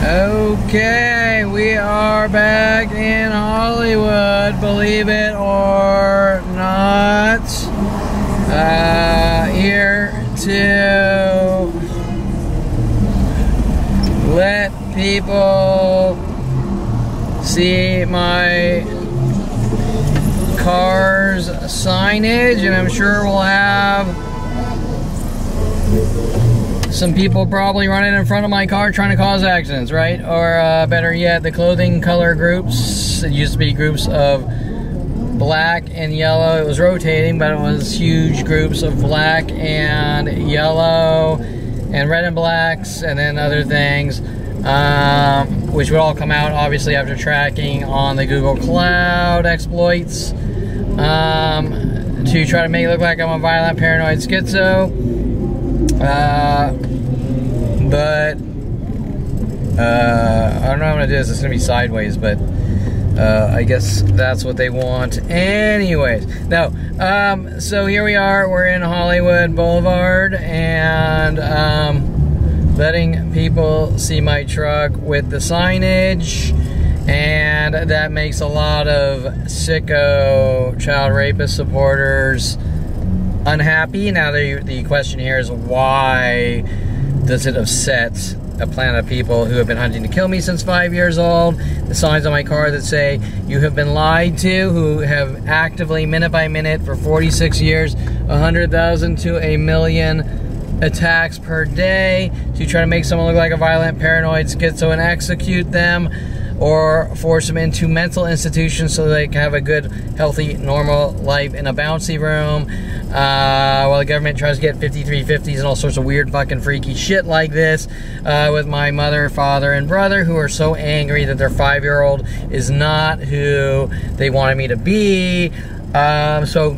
Okay, we are back in Hollywood, believe it or not. Here to let people see my car's signage, and I'm sure we'll have some people probably running in front of my car trying to cause accidents, right? Or better yet, the clothing color groups. It used to be groups of black and yellow. It was rotating, but it was huge groups of black and yellow and red and blacks, and then other things, which would all come out obviously after tracking on the Google Cloud exploits, to try to make it look like I'm a violent paranoid schizo. But I don't know how I'm gonna do this. It's gonna be sideways, but I guess that's what they want anyways. No, so here we are, we're in Hollywood Boulevard, and letting people see my truck with the signage, and that makes a lot of sicko child rapist supporters unhappy. Now the question here is, why does it upset a planet of people who have been hunting to kill me since 5 years old? The signs on my car that say you have been lied to, who have actively minute by minute for 46 years, 100,000 to 1 million attacks per day to try to make someone look like a violent paranoid schizo and execute them, or force them into mental institutions so they can have a good, healthy, normal life in a bouncy room, while the government tries to get 5350s and all sorts of weird fucking freaky shit like this, with my mother, father, and brother, who are so angry that their 5-year-old is not who they wanted me to be. So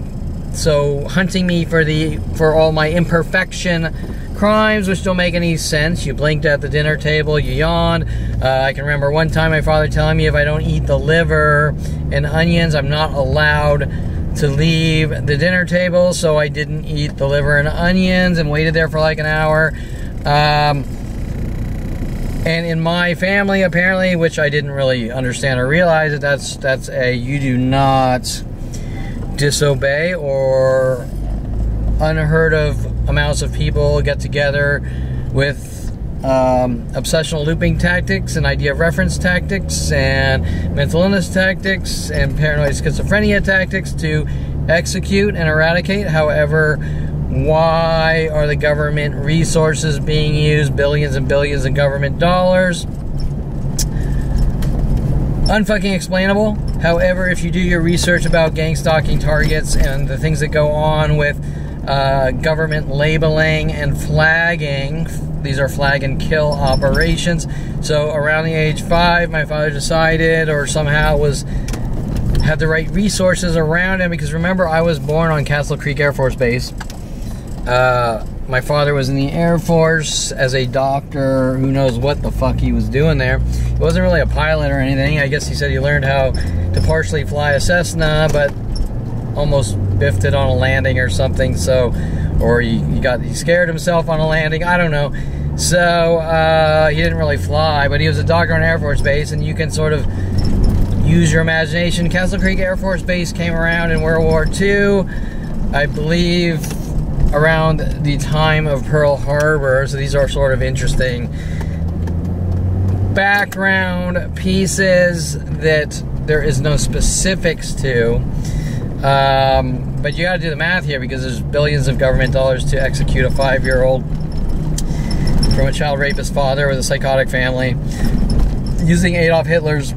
hunting me for all my imperfection crimes, which don't make any sense. You blinked at the dinner table, you yawned. I can remember one time my father telling me if I don't eat the liver and onions, I'm not allowed to leave the dinner table, so I didn't eat the liver and onions and waited there for like an hour. And in my family, apparently, which I didn't really understand or realize, that's a you do not disobey, or unheard of amounts of people get together with obsessional looping tactics and idea of reference tactics and mental illness tactics and paranoid schizophrenia tactics to execute and eradicate. However, why are the government resources being used, billions and billions of government dollars? Unfucking explainable. However, if you do your research about gang stalking targets and the things that go on with government labeling and flagging, these are flag and kill operations. So around the age 5, my father decided, or somehow had the right resources around him, because remember, I was born on Castle Creek Air Force Base. My father was in the Air Force as a doctor. Who knows what the fuck he was doing there. He wasn't really a pilot or anything. I guess he said he learned how to partially fly a Cessna, but almost biffed it on a landing or something. So, or he scared himself on a landing. I don't know. So he didn't really fly, but he was a doctor on Air Force Base, and you can sort of use your imagination. Castle Creek Air Force Base came around in World War II, I believe, around the time of Pearl Harbor. So these are sort of interesting background pieces that there is no specifics to. But you gotta do the math here, because there's billions of government dollars to execute a 5-year-old from a child rapist father with a psychotic family, using Adolf Hitler's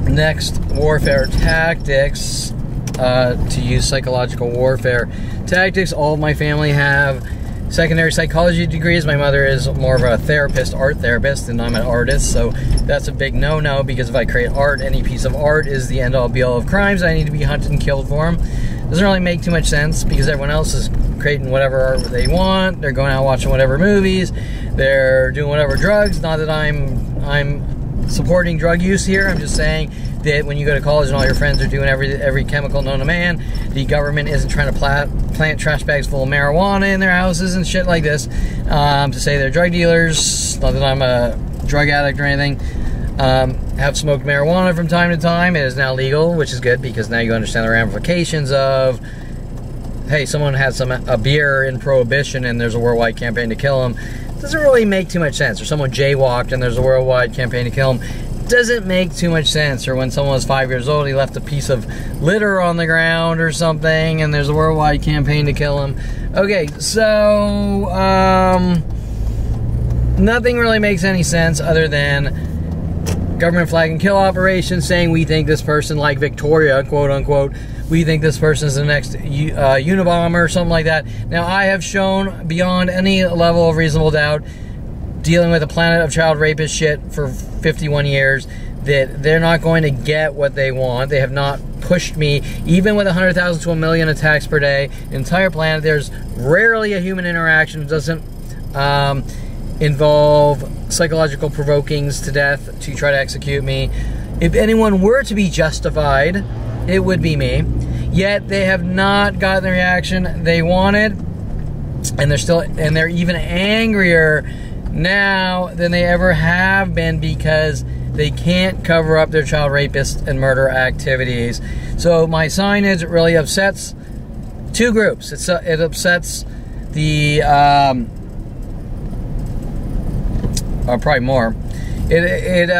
next warfare tactics, to use psychological warfare tactics. All of my family have secondary psychology degrees. My mother is more of a therapist, art therapist, and I'm an artist, so that's a big no-no, because if I create art, any piece of art is the end-all be-all of crimes. I need to be hunted and killed for them. Doesn't really make too much sense, because everyone else is creating whatever art they want. They're going out watching whatever movies. They're doing whatever drugs. Not that I'm supporting drug use here. I'm just saying that when you go to college and all your friends are doing every chemical known to man, the government isn't trying to plant trash bags full of marijuana in their houses and shit like this, to say they're drug dealers. Not that I'm a drug addict or anything. Have smoked marijuana from time to time. It is now legal, which is good because now you understand the ramifications of, hey, someone had a beer in Prohibition and there's a worldwide campaign to kill him. Doesn't really make too much sense. Or someone jaywalked and there's a worldwide campaign to kill him. Doesn't make too much sense. Or when someone was 5 years old, he left a piece of litter on the ground or something and there's a worldwide campaign to kill him. Okay, so nothing really makes any sense other than government flag and kill operation saying we think this person, like Victoria, quote unquote, we think this person is the next Unabomber or something like that. Now, I have shown beyond any level of reasonable doubt, dealing with a planet of child rapist shit for 51 years, that they're not going to get what they want. They have not pushed me, even with 100,000 to 1 million attacks per day, entire planet. There's rarely a human interaction. It doesn't involve psychological provokings to death to try to execute me. If anyone were to be justified, it would be me. Yet they have not gotten the reaction they wanted, and they're even angrier now than they ever have been because they can't cover up their child rapist and murder activities. So my signage really upsets two groups. It upsets the probably more. It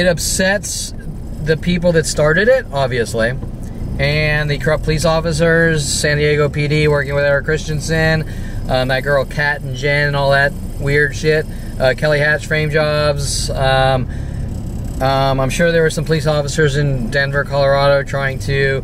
upsets the people that started it, obviously, and the corrupt police officers, San Diego PD working with Eric Christensen, that girl Kat and Jen and all that weird shit, Kelly Hatch frame jobs. I'm sure there were some police officers in Denver, Colorado trying to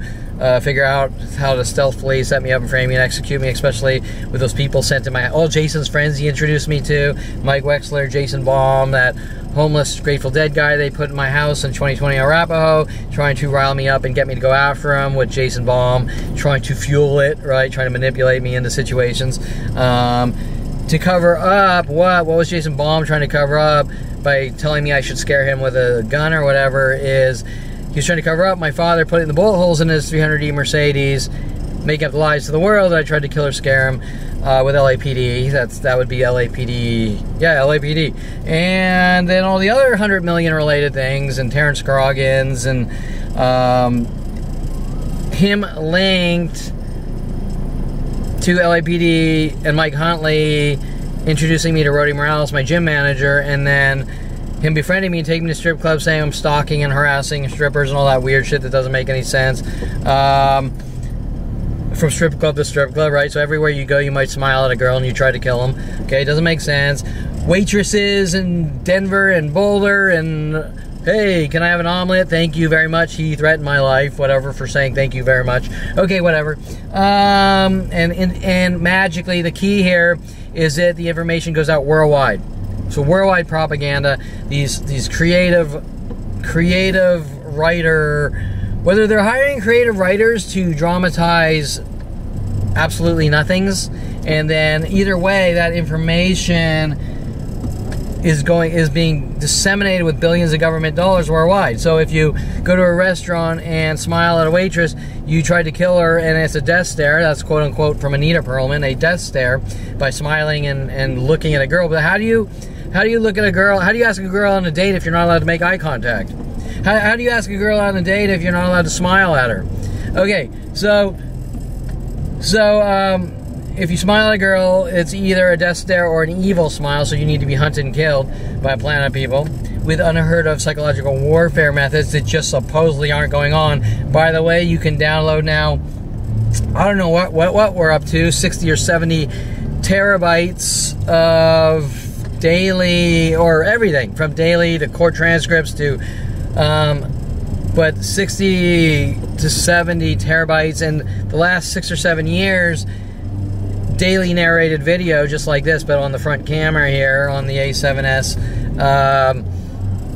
figure out how to stealthily set me up and frame me and execute me, especially with those people sent to all Jason's friends he introduced me to, Mike Wexler, Jason Baum, that homeless Grateful Dead guy they put in my house in 2020 Arapahoe, trying to rile me up and get me to go after him, with Jason Baum trying to fuel it, right, trying to manipulate me into situations. To cover up, what was Jason Baum trying to cover up by telling me I should scare him with a gun or whatever, is he was trying to cover up my father putting the bullet holes in his 300D Mercedes, making up the lies to the world that I tried to kill or scare him with LAPD. That would be LAPD. Yeah, LAPD. And then all the other 100 million related things, and Terrence Scroggins, and him linked to LAPD and Mike Huntley introducing me to Rody Morales, my gym manager, and then him befriending me and taking me to strip clubs, saying I'm stalking and harassing strippers and all that weird shit that doesn't make any sense. From strip club to strip club, right? So everywhere you go, you might smile at a girl and you try to kill them. Okay, it doesn't make sense. Waitresses in Denver and Boulder, and hey, can I have an omelet? Thank you very much. He threatened my life, whatever, for saying thank you very much. Okay, whatever. And magically, the key here is that the information goes out worldwide. So worldwide propaganda. These creative writer, whether they're hiring creative writers to dramatize absolutely nothings, and then either way, that information is being disseminated with billions of government dollars worldwide. So if you go to a restaurant and smile at a waitress, you tried to kill her and it's a death stare. That's quote unquote from Anita Perlman, a death stare by smiling and looking at a girl. But how do you look at a girl? How do you ask a girl on a date if you're not allowed to make eye contact? How do you ask a girl on a date if you're not allowed to smile at her? Okay, so if you smile at a girl, it's either a death stare or an evil smile, so you need to be hunted and killed by a planet of people with unheard of psychological warfare methods that just supposedly aren't going on. By the way, you can download now, I don't know what we're up to, 60 or 70 terabytes of daily, or everything from daily to court transcripts to but 60 to 70 terabytes in the last 6 or 7 years, daily narrated video just like this, but on the front camera here on the A7S,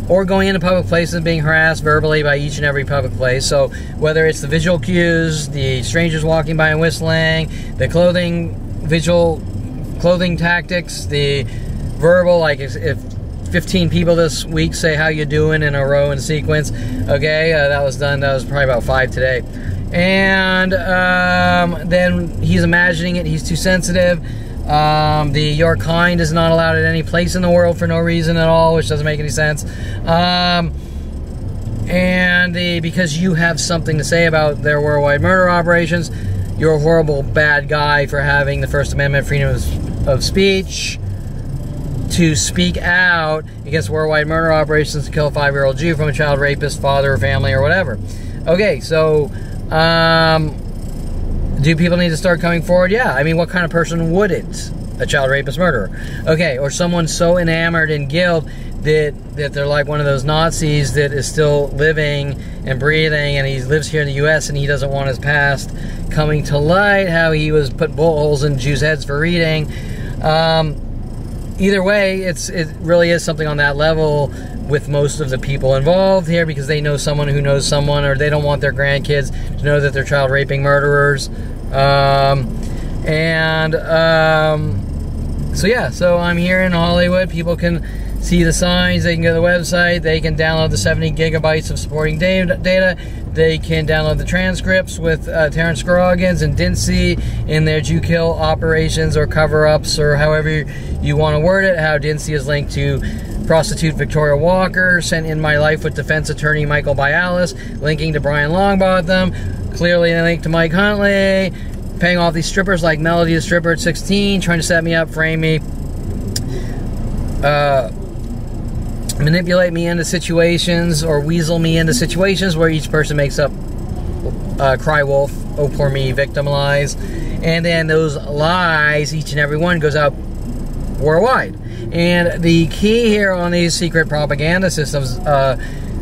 or going into public places being harassed verbally by each and every public place. So whether it's the visual cues, the strangers walking by and whistling, the visual clothing tactics, the verbal, like if 15 people this week say how you doing in a row in sequence, okay, that was probably about 5 today. And then he's imagining it, he's too sensitive. Your kind is not allowed at any place in the world for no reason at all, which doesn't make any sense. Because you have something to say about their worldwide murder operations, you're a horrible bad guy for having the First Amendment freedom of speech to speak out against worldwide murder operations to kill a 5-year-old Jew from a child rapist, father, or family, or whatever. Okay, so do people need to start coming forward? Yeah. I mean, what kind of person wouldn't? A child rapist murderer. Okay, or someone so enamored in guilt that they're like one of those Nazis that is still living and breathing, and he lives here in the U.S. and he doesn't want his past coming to light, how he was put bullet holes in Jews' heads for reading. Either way, it really is something on that level with most of the people involved here, because they know someone who knows someone, or they don't want their grandkids to know that they're child raping murderers. So yeah, so I'm here in Hollywood. People can see the signs, they can go to the website, they can download the 70 gigabytes of supporting data, they can download the transcripts with Terrence Scroggins and Dincy in their Jew kill operations or cover-ups, or however you want to word it, how Dincy is linked to prostitute Victoria Walker, sent in my life with defense attorney Michael Bialis, linking to Brian Longbottom, clearly a link to Mike Huntley, paying off these strippers like Melody the stripper at 16, trying to set me up, frame me, manipulate me into situations, or weasel me into situations where each person makes up cry wolf, oh poor me, victim lies, and then those lies, each and every one, goes out worldwide. And the key here on these secret propaganda systems, the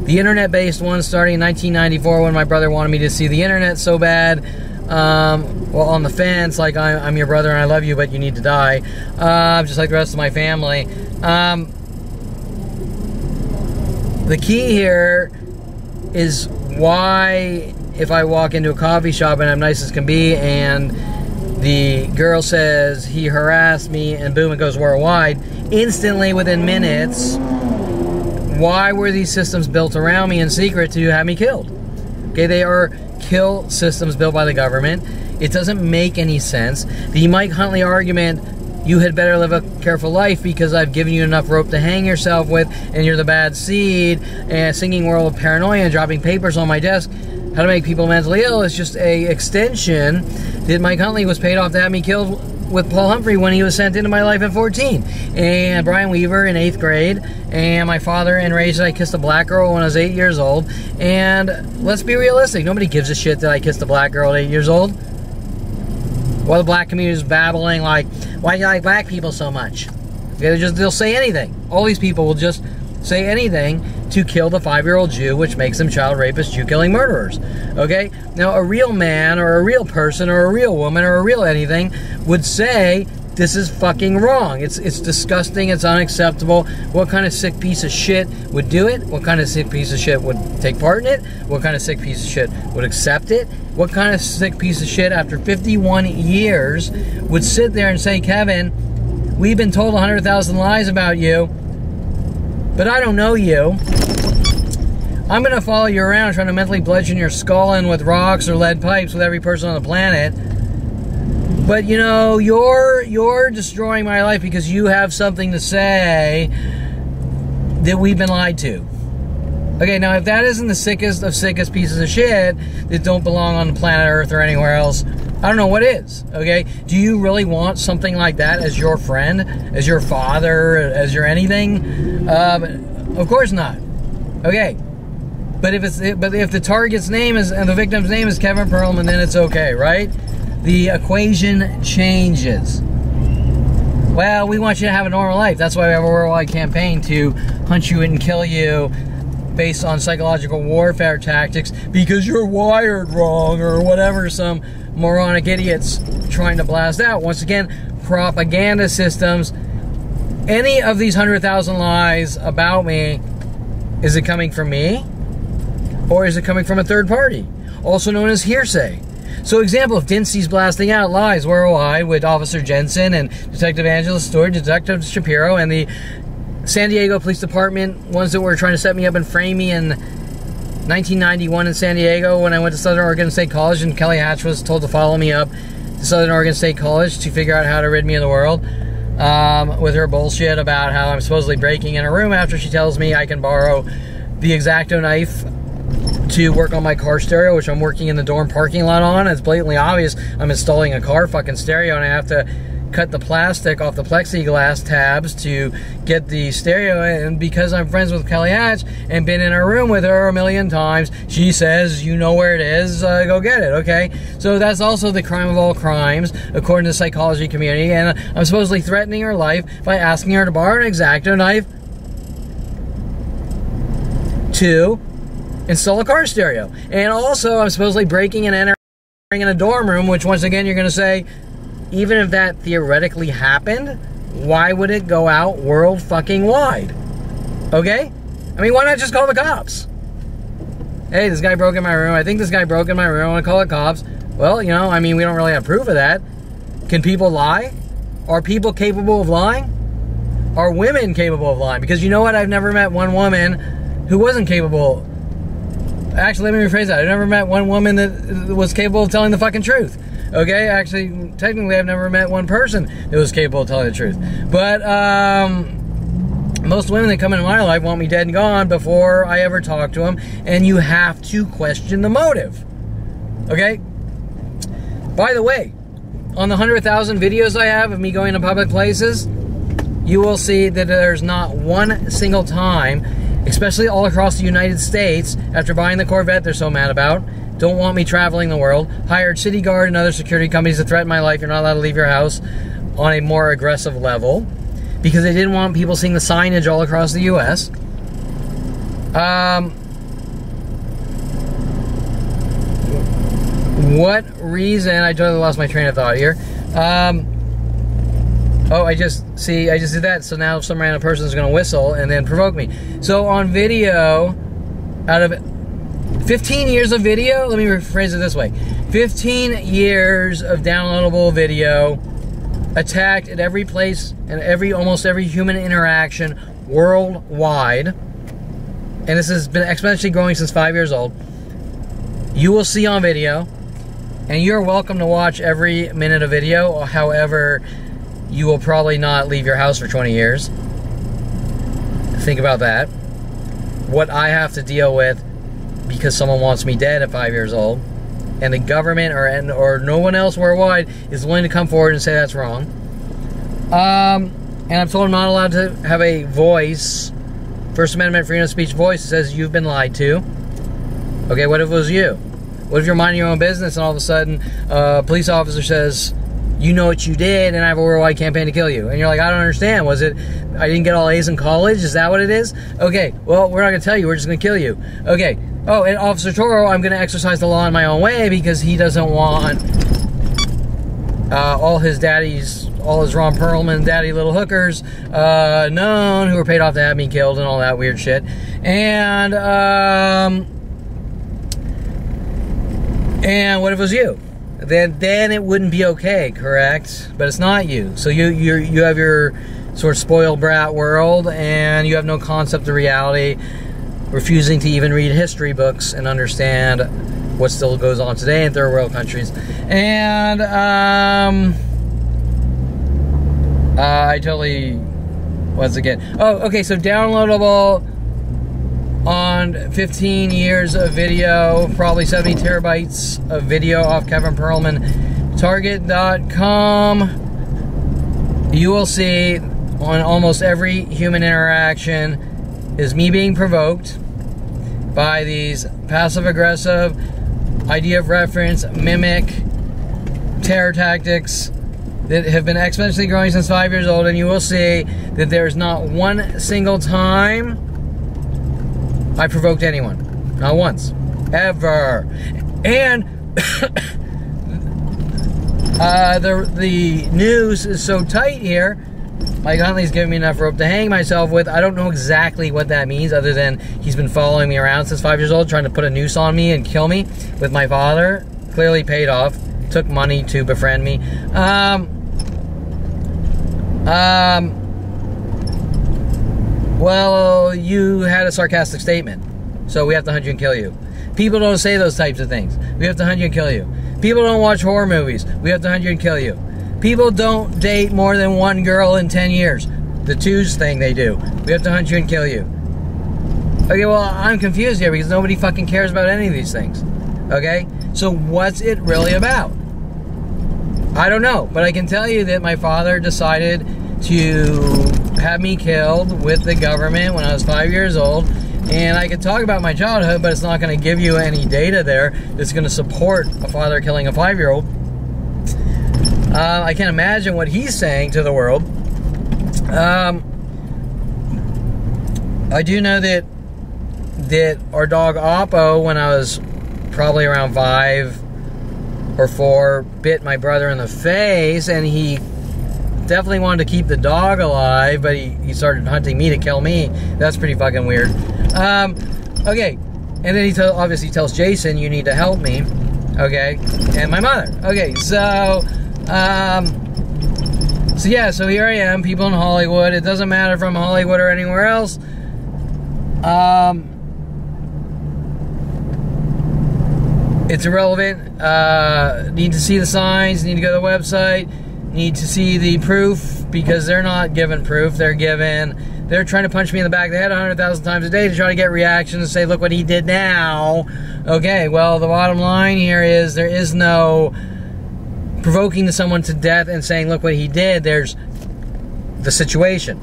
internet-based ones starting in 1994, when my brother wanted me to see the internet so bad, well, on the fence, like I'm your brother and I love you, but you need to die, just like the rest of my family. The key here is why, if I walk into a coffee shop and I'm nice as can be, and the girl says he harassed me, and boom, it goes worldwide, instantly within minutes, why were these systems built around me in secret to have me killed? Okay, they are kill systems built by the government. It doesn't make any sense. The Mike Huntley argument, you had better live a careful life because I've given you enough rope to hang yourself with, and you're the bad seed, and singing World of Paranoia and dropping papers on my desk, how to make people mentally ill, is just a extension that Mike Huntley was paid off to have me killed with Paul Humphrey when he was sent into my life at 14, and Brian Weaver in 8th grade, and my father enraged that I kissed a black girl when I was 8 years old. And let's be realistic, nobody gives a shit that I kissed a black girl at 8 years old. While the black community is babbling like, why do you like black people so much? Okay, they'll say anything. All these people will just say anything to kill the 5-year-old Jew, which makes them child rapists, Jew-killing murderers. Okay? Now, a real man, or a real person, or a real woman, or a real anything would say, this is fucking wrong. It's disgusting. It's unacceptable. What kind of sick piece of shit would do it? What kind of sick piece of shit would take part in it? What kind of sick piece of shit would accept it? What kind of sick piece of shit, after 51 years, would sit there and say, Kevin, we've been told 100,000 lies about you, but I don't know you. I'm going to follow you around trying to mentally bludgeon your skull in with rocks or lead pipes with every person on the planet. But, you know, you're destroying my life because you have something to say that we've been lied to. Okay, now if that isn't the sickest of sickest pieces of shit that don't belong on the planet Earth or anywhere else, I don't know what is, okay? Do you really want something like that as your friend, as your father, as your anything? Of course not. Okay, but if the target's name is, and the victim's name is Kevin Perlman, then it's okay, right? The equation changes. Well, we want you to have a normal life. That's why we have a worldwide campaign to hunt you and kill you based on psychological warfare tactics because you're wired wrong or whatever some moronic idiots trying to blast out. Once again, propaganda systems. Any of these 100,000 lies about me, is it coming from me? Or is it coming from a third party? Also known as hearsay. So example, if Dincy's blasting out lies worldwide with Officer Jensen and Detective Angela Stewart, Detective Shapiro, and the San Diego Police Department, ones that were trying to set me up and frame me in 1991 in San Diego when I went to Southern Oregon State College and Kelly Hatch was told to follow me up to Southern Oregon State College to figure out how to rid me of the world with her bullshit about how I'm supposedly breaking in her room after she tells me I can borrow the X-Acto knife to work on my car stereo, which I'm working in the dorm parking lot on. It's blatantly obvious I'm installing a car fucking stereo, and I have to cut the plastic off the plexiglass tabs to get the stereo in. And because I'm friends with Kelly Hatch and been in her room with her a million times, she says, you know where it is, go get it, okay? So that's also the crime of all crimes, according to the psychology community, and I'm supposedly threatening her life by asking her to borrow an X-Acto knife to install a car stereo. And also, I'm supposedly breaking and entering in a dorm room, which once again, you're going to say, even if that theoretically happened, why would it go out world fucking wide? Okay? I mean, why not just call the cops? Hey, this guy broke in my room. I think this guy broke in my room. I want to call the cops. Well, you know, I mean, we don't really have proof of that. Can people lie? Are people capable of lying? Are women capable of lying? Because you know what? I've never met one woman who wasn't capable. Actually, let me rephrase that. I've never met one woman that was capable of telling the fucking truth. Okay? Actually, technically, I've never met one person that was capable of telling the truth. But, most women that come into my life want me dead and gone before I ever talk to them. And you have to question the motive. Okay? By the way, on the 100,000 videos I have of me going to public places, you will see that there's not one single time, especially all across the United States, after buying the Corvette they're so mad about, don't want me traveling the world, hired City Guard and other security companies to threaten my life, you're not allowed to leave your house, on a more aggressive level, because they didn't want people seeing the signage all across the U.S. What reason, I totally lost my train of thought here. Oh, I just did that, so now some random person is going to whistle and then provoke me. So on video, out of 15 years of video, let me rephrase it this way. 15 years of downloadable video, attacked at every place and almost every human interaction worldwide, and this has been exponentially growing since 5 years old. You will see on video, and you're welcome to watch every minute of video. However, you will probably not leave your house for 20 years. Think about that. What I have to deal with because someone wants me dead at 5 years old, and the government or no one else worldwide is willing to come forward and say that's wrong. And I'm told I'm not allowed to have a voice, First Amendment freedom of speech voice, that says you've been lied to. Okay, what if it was you? What if you're minding your own business and all of a sudden a police officer says, you know what you did, and I have a worldwide campaign to kill you. And you're like, I don't understand. Was it, I didn't get all A's in college? Is that what it is? Okay, well, we're not going to tell you. We're just going to kill you. Okay. Oh, and Officer Toro, I'm going to exercise the law in my own way because he doesn't want all his Ron Perlman daddy little hookers known, who were paid off to have me killed and all that weird shit. And what if it was you? Then it wouldn't be okay, correct? But it's not you. So you have your sort of spoiled brat world, and you have no concept of reality, refusing to even read history books and understand what still goes on today in third world countries. And I totally, once again, oh, okay, so downloadable on 15 years of video, probably 70 terabytes of video off Kevin Perlman, Target.com. You will see on almost every human interaction is me being provoked by these passive-aggressive, idea of reference, mimic, terror tactics that have been exponentially growing since 5 years old, and you will see that there's not one single time I provoked anyone. Not once. Ever. And the news is so tight here, Mike Huntley's giving me enough rope to hang myself with. I don't know exactly what that means, other than he's been following me around since 5 years old, trying to put a noose on me and kill me with my father. Clearly paid off. Took money to befriend me. Well, you had a sarcastic statement, so we have to hunt you and kill you. People don't say those types of things. We have to hunt you and kill you. People don't watch horror movies. We have to hunt you and kill you. People don't date more than one girl in 10 years. The twos thing they do. We have to hunt you and kill you. Okay, well, I'm confused here because nobody fucking cares about any of these things. Okay? So what's it really about? I don't know. But I can tell you that my father decided to have me killed with the government when I was 5 years old. And I could talk about my childhood, but it's not going to give you any data there that's going to support a father killing a 5-year-old. I can't imagine what he's saying to the world. I do know that our dog Oppo, when I was probably around 5 or 4, bit my brother in the face, and he definitely wanted to keep the dog alive, but he started hunting me to kill me. That's pretty fucking weird. Okay, and then he obviously tells Jason, you need to help me, okay, and my mother. Okay, so yeah, so here I am, people in Hollywood. It doesn't matter if I'm Hollywood or anywhere else. It's irrelevant. Need to see the signs, need to go to the website, need to see the proof, because they're not given proof. They're trying to punch me in the back of the head 100,000 times a day to try to get reactions and say, look what he did now. Okay, well, the bottom line here is there is no provoking someone to death and saying, look what he did. There's the situation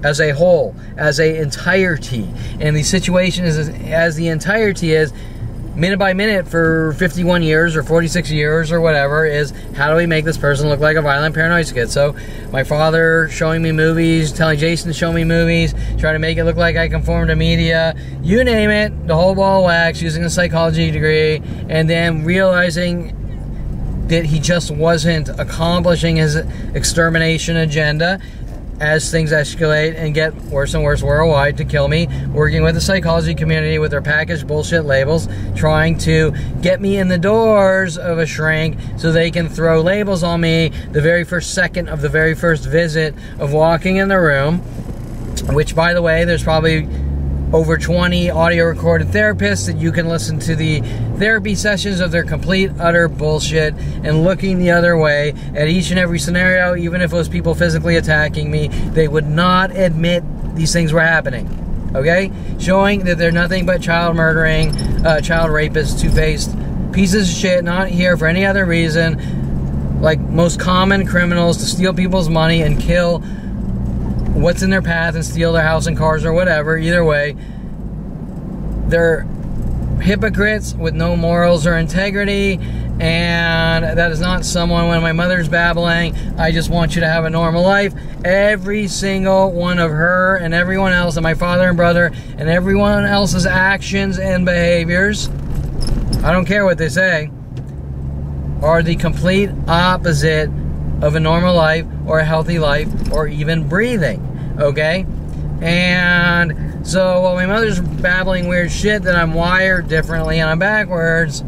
as a whole, as a entirety. And the situation is as the entirety is, minute by minute for 51 years or 46 years or whatever, is how do we make this person look like a violent paranoid skid? So my father showing me movies, telling Jason to show me movies, trying to make it look like I conform to media, you name it, the whole ball of wax, using a psychology degree, and then realizing that he just wasn't accomplishing his extermination agenda as things escalate and get worse and worse worldwide to kill me, working with the psychology community with their packaged bullshit labels, trying to get me in the doors of a shrink so they can throw labels on me the very first second of the very first visit of walking in the room, which, by the way, there's probably over 20 audio recorded therapists that you can listen to the therapy sessions of their complete, utter bullshit and looking the other way at each and every scenario. Even if it was people physically attacking me, they would not admit these things were happening. Okay? Showing that they're nothing but child murdering, child rapists, two-faced pieces of shit, not here for any other reason, like most common criminals, to steal people's money and kill what's in their path and steal their house and cars or whatever. Either way, they're hypocrites with no morals or integrity, and that is not someone, when my mother's babbling, I just want you to have a normal life. Every single one of her and everyone else, and my father and brother, and everyone else's actions and behaviors, I don't care what they say, are the complete opposite of a normal life or a healthy life or even breathing, okay? And so while my mother's babbling weird shit that I'm wired differently and I'm backwards,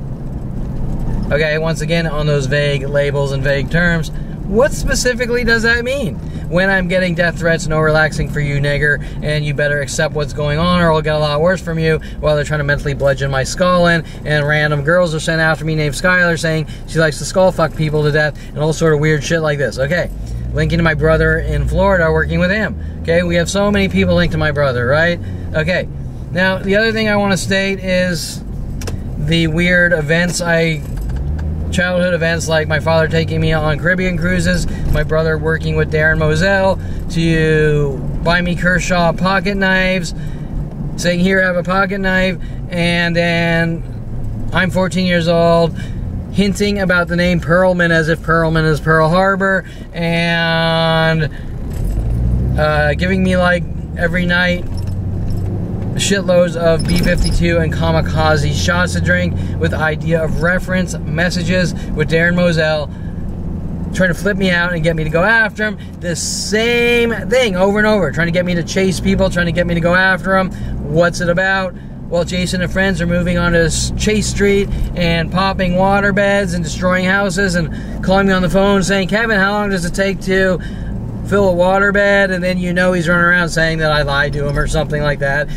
okay, once again on those vague labels and vague terms, what specifically does that mean? When I'm getting death threats, no relaxing for you, nigger, and you better accept what's going on or it'll get a lot worse from you, while they're trying to mentally bludgeon my skull in, and random girls are sent after me named Skylar saying she likes to skull fuck people to death and all sort of weird shit like this. Okay, linking to my brother in Florida, working with him. Okay, we have so many people linked to my brother, right? Okay, now the other thing I want to state is the weird events childhood events, like my father taking me on Caribbean cruises, my brother working with Darren Moselle to buy me Kershaw pocket knives, saying, here, have a pocket knife, and then I'm 14 years old, hinting about the name Pearlman as if Pearlman is Pearl Harbor, and giving me, like, every night shitloads of B-52 and kamikaze shots to drink with idea of reference messages with Darren Moselle, trying to flip me out and get me to go after him. The same thing over and over, trying to get me to chase people, trying to get me to go after him. What's it about? Well, Jason and friends are moving onto Chase Street and popping water beds and destroying houses and calling me on the phone saying, Kevin, how long does it take to fill a waterbed, and then you know he's running around saying that I lied to him or something like that,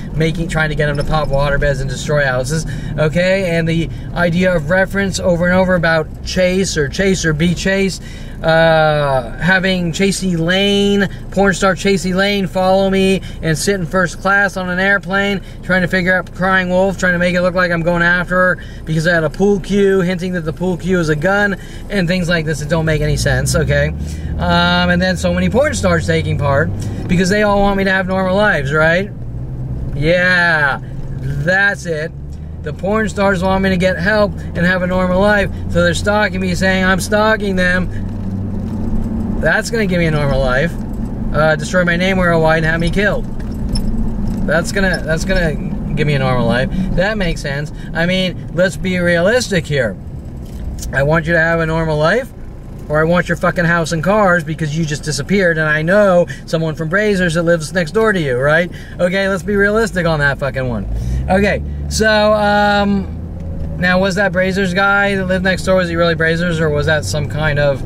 trying to get him to pop waterbeds and destroy houses, okay? And the idea of reference over and over about chase or be chased, having Chasey Lane, porn star Chasey Lane, follow me and sit in first class on an airplane, trying to figure out Crying Wolf, trying to make it look like I'm going after her because I had a pool cue, hinting that the pool cue is a gun, and things like this that don't make any sense, okay? And then so many porn stars taking part because they all want me to have normal lives, right? Yeah, that's it. The porn stars want me to get help and have a normal life, so they're stalking me, saying I'm stalking them. That's gonna give me a normal life. Destroy my name worldwide and have me killed. That's gonna give me a normal life. That makes sense. I mean, let's be realistic here. I want you to have a normal life, or I want your fucking house and cars because you just disappeared and I know someone from Brazers that lives next door to you, right? Okay, let's be realistic on that fucking one. Okay, so, now was that Brazers guy that lived next door, was he really Brazers, or was that some kind of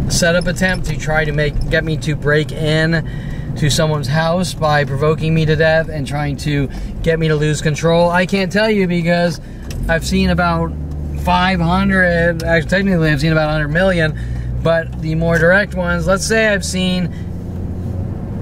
setup attempt to try to get me to break in to someone's house by provoking me to death and trying to get me to lose control? I can't tell you because I've seen about 500, actually technically I've seen about 100 million, but the more direct ones, let's say I've seen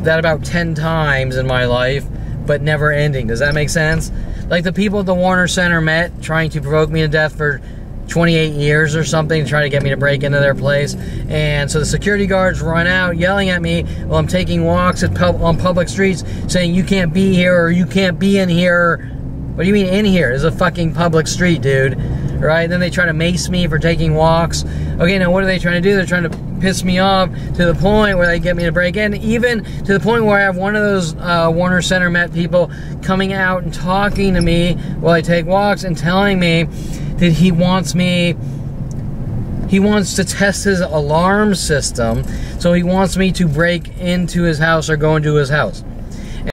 that about 10 times in my life, but never ending. Does that make sense? Like the people at the Warner Center met trying to provoke me to death for 28 years or something, trying to get me to break into their place, and so the security guards run out yelling at me while I'm taking walks on public streets saying you can't be here or you can't be in here. What do you mean in here? It's a fucking public street, dude. Right? Then they try to mace me for taking walks. Okay, now what are they trying to do? They're trying to piss me off to the point where they get me to break in, even to the point where I have one of those Warner Center Met people coming out and talking to me while I take walks and telling me that he wants to test his alarm system, so he wants me to break into his house or go into his house.